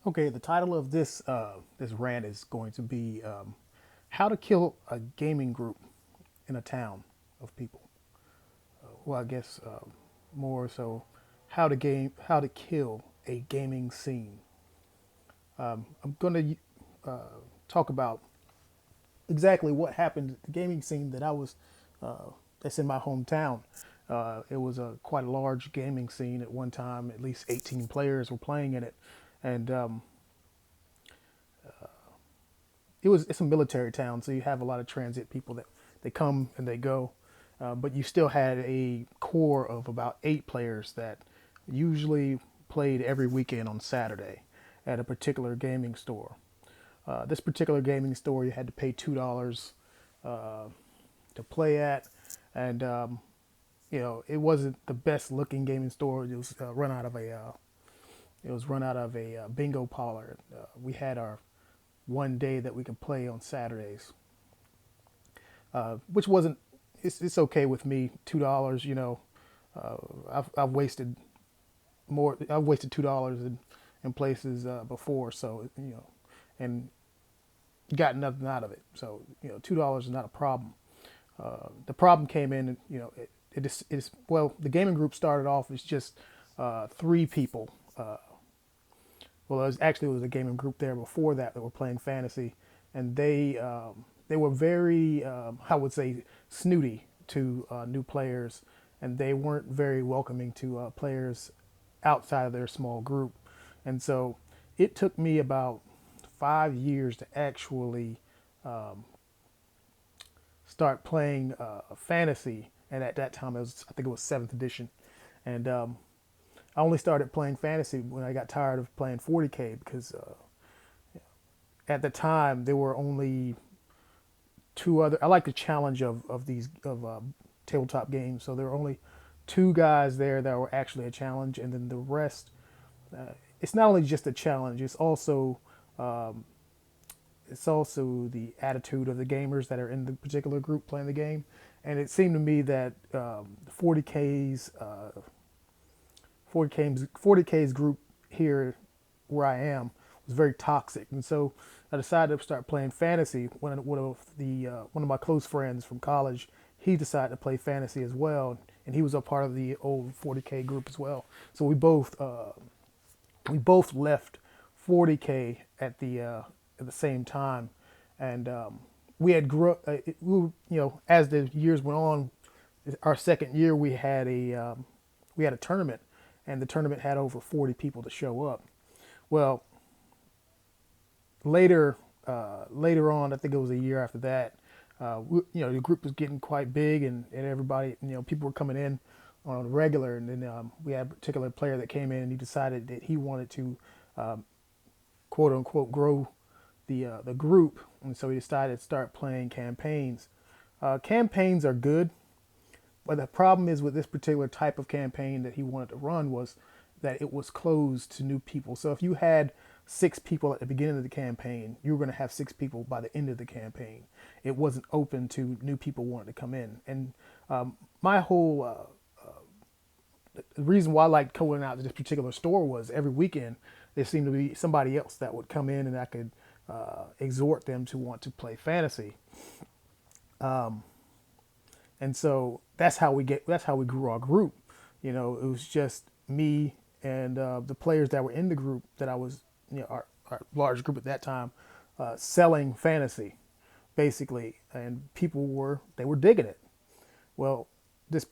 Okay, the title of this rant is going to be "How to Kill a Gaming Group in a Town of People." Well, I guess more so, how to kill a gaming scene. I'm going to talk about exactly what happened at the gaming scene that's in my hometown. It was a quite a large gaming scene at one time. At least 18 players were playing in it, and it's a military town, so you have a lot of transit people that they come and they go. But you still had a core of about 8 players that usually played every weekend on Saturday at a particular gaming store. This particular gaming store, you had to pay $2 to play at, and it wasn't the best looking gaming store. It was run out of a bingo parlor. We had our one day that we could play on Saturdays, which wasn't. It's okay with me. $2, I've wasted more. I've wasted $2 in places before, so and got nothing out of it. So $2 is not a problem. The problem came in, it's well, the gaming group started off as just 3 people. Well, it was a gaming group there before that were playing fantasy, and they were very, I would say, snooty to new players, and they weren't very welcoming to players outside of their small group, and so it took me about 5 years to actually start playing fantasy, and at that time I think it was seventh edition, and I only started playing fantasy when I got tired of playing 40K because at the time there were only two other. I like the challenge of these of tabletop games, so there were only 2 guys there that were actually a challenge, and then the rest. It's not only just a challenge; it's also the attitude of the gamers that are in the particular group playing the game. And it seemed to me that 40K's 40K's group here where I am was very toxic, and so I decided to start playing fantasy. One of my close friends from college, he decided to play fantasy as well, and he was a part of the old 40K group as well. So we both left 40K at the same time, and we had as the years went on, our second year we had a tournament, and the tournament had over 40 people to show up. Well, later later on, I think it was a year after that, the group was getting quite big, and everybody, people were coming in on a regular, and then we had a particular player that came in and he decided that he wanted to quote unquote grow the group, and so he decided to start playing campaigns. Campaigns are good, but the problem is with this particular type of campaign that he wanted to run was that it was closed to new people. So if you had 6 people at the beginning of the campaign, you were going to have 6 people by the end of the campaign. It wasn't open to new people wanting to come in. And my whole the reason why I liked going out to this particular store was every weekend there seemed to be somebody else that would come in and I could exhort them to want to play fantasy. And so that's how we grew our group. It was just me and the players that were in the group that I was, our large group at that time, selling fantasy, basically, and they were digging it. Well, at this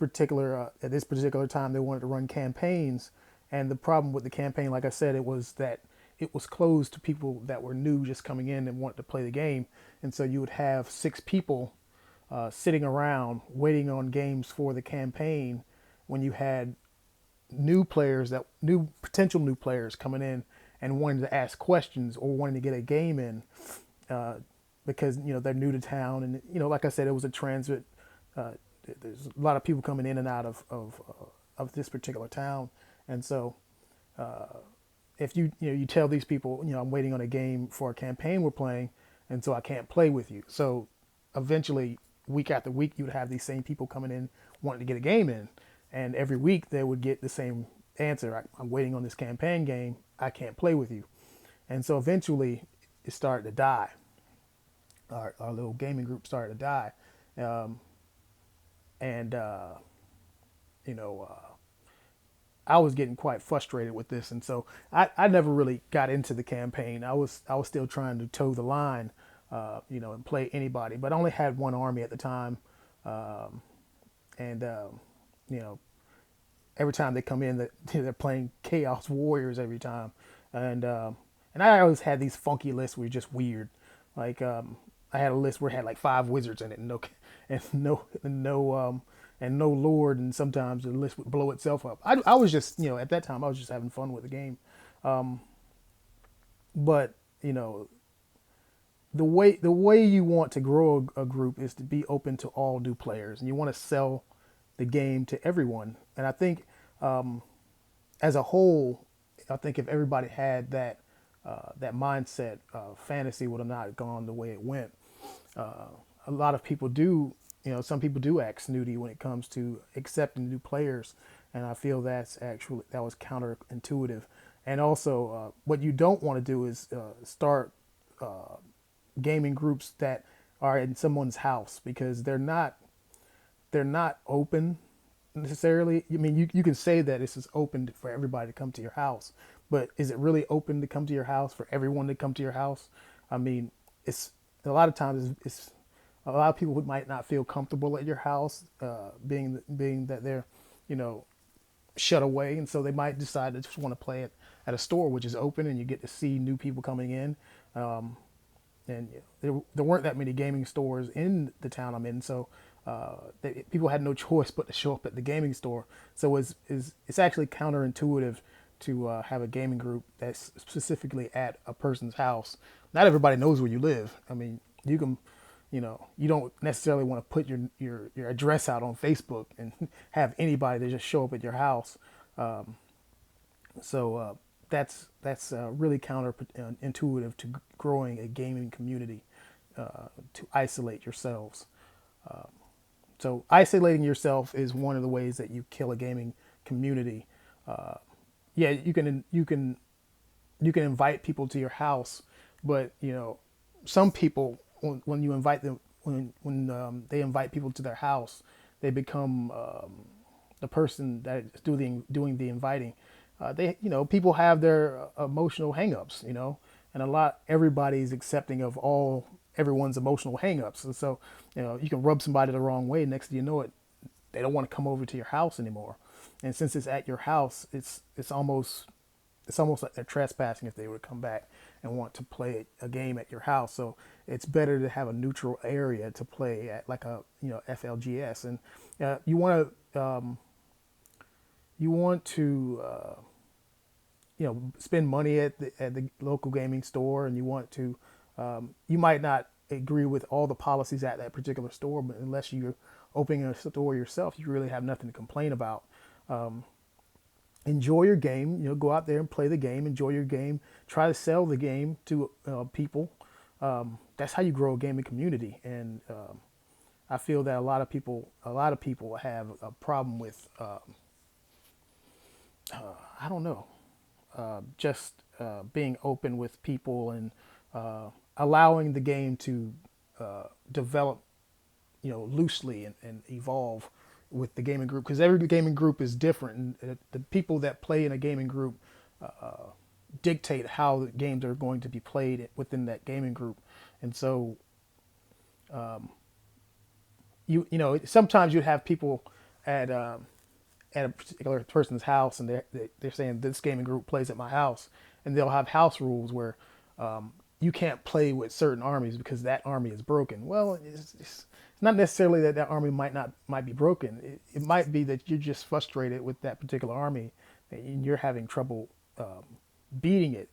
particular time, they wanted to run campaigns, and the problem with the campaign, like I said, it was that it was closed to people that were new, just coming in and wanted to play the game, and so you would have 6 people sitting around waiting on games for the campaign when you had new potential new players coming in and wanting to ask questions or wanting to get a game in because they're new to town, and like I said, it was a transit. Uh, there's a lot of people coming in and out of this particular town, and so if you tell these people, I'm waiting on a game for a campaign we're playing, and so I can't play with you. So eventually, week after week, you would have these same people coming in wanting to get a game in, and every week they would get the same answer: I'm waiting on this campaign game. I can't play with you. And so eventually it started to die. Our little gaming group started to die. Um, and, you know, I was getting quite frustrated with this. And so I never really got into the campaign. I was still trying to toe the line, and play anybody. But I only had one army at the time. Um, and, you know, every time they come in, that they're playing Chaos Warriors every time, and and I always had these funky lists were just weird. Like I had a list where it had like 5 wizards in it, and no, and no lord, and sometimes the list would blow itself up. I was just at that time I was just having fun with the game, but you know the way you want to grow a group is to be open to all new players, and you want to sell the game to everyone. And I think as a whole, I think if everybody had that mindset, fantasy would have not gone the way it went. A lot of people do, some people do act snooty when it comes to accepting new players, and I feel that was counterintuitive. And also, what you don't want to do is start gaming groups that are in someone's house, because they're not open necessarily. I mean, you can say that this is open for everybody to come to your house, but is it really open to come to your house for everyone to come to your house? I mean, it's a lot of times it's a lot of people who might not feel comfortable at your house, being that they're, you know, shut away, and so they might decide to just want to play it at a store, which is open, and you get to see new people coming in. Um, and there weren't that many gaming stores in the town I'm in, so people had no choice but to show up at the gaming store. So it's actually counterintuitive to have a gaming group that's specifically at a person's house. Not everybody knows where you live. I mean, you can, you don't necessarily want to put your address out on Facebook and have anybody to just show up at your house. So that's really counterintuitive to growing a gaming community, to isolate yourselves. So isolating yourself is one of the ways that you kill a gaming community. Yeah, you can invite people to your house, but some people, when you invite them, when they invite people to their house, they become the person that is doing the inviting. People have their emotional hangups, and everybody's accepting of everyone's emotional hangups, and so you can rub somebody the wrong way. Next thing you know it, they don't want to come over to your house anymore. And since it's at your house, it's almost like they're trespassing if they were to come back and want to play a game at your house. So it's better to have a neutral area to play at, like a FLGS. And you want to spend money at the local gaming store, and you might not agree with all the policies at that particular store, but unless you're opening a store yourself, you really have nothing to complain about. Enjoy your game. Go out there and play the game. Enjoy your game. Try to sell the game to people. That's how you grow a gaming community. And I feel that a lot of people have a problem with I don't know, just being open with people, and allowing the game to develop, loosely, and evolve with the gaming group, because every gaming group is different, and the people that play in a gaming group dictate how the games are going to be played within that gaming group. And so sometimes you have people at at a particular person's house, and they're saying this gaming group plays at my house, and they'll have house rules where you can't play with certain armies because that army is broken. Well, it's not necessarily that army might be broken. It might be that you're just frustrated with that particular army, and you're having trouble beating it.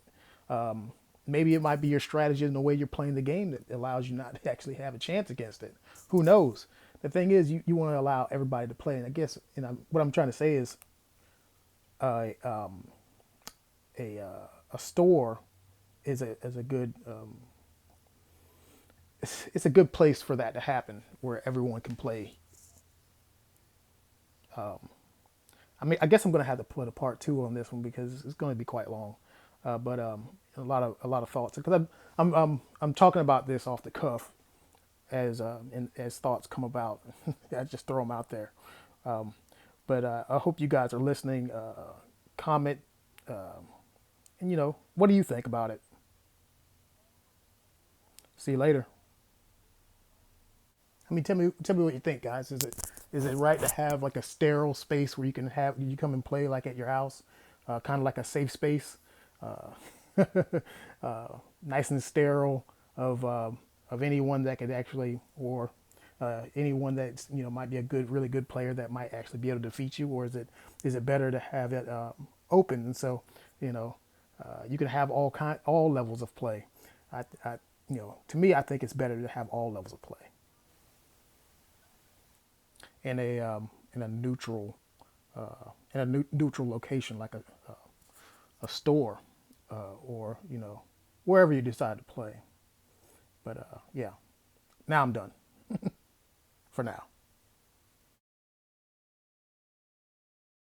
Maybe it might be your strategy and the way you're playing the game that allows you not to actually have a chance against it. Who knows? The thing is, you want to allow everybody to play. And I guess what I'm trying to say is a store is a good it's a good place for that to happen, where everyone can play. I mean, I guess I'm going to have to put a part two on this one because it's going to be quite long. But a lot of thoughts because I'm talking about this off the cuff as as thoughts come about. I just throw them out there. Um, but I hope you guys are listening. Comment, and what do you think about it? See you later. I mean, tell me what you think, guys. Is it right to have like a sterile space where you come and play like at your house, kind of like a safe space, nice and sterile of anyone that could actually or anyone that might be a really good player that might actually be able to defeat you, or is it better to have it open and so you know you can have all levels of play. I to me, I think it's better to have all levels of play in a neutral neutral location like a store or wherever you decide to play. But yeah, now I'm done for now.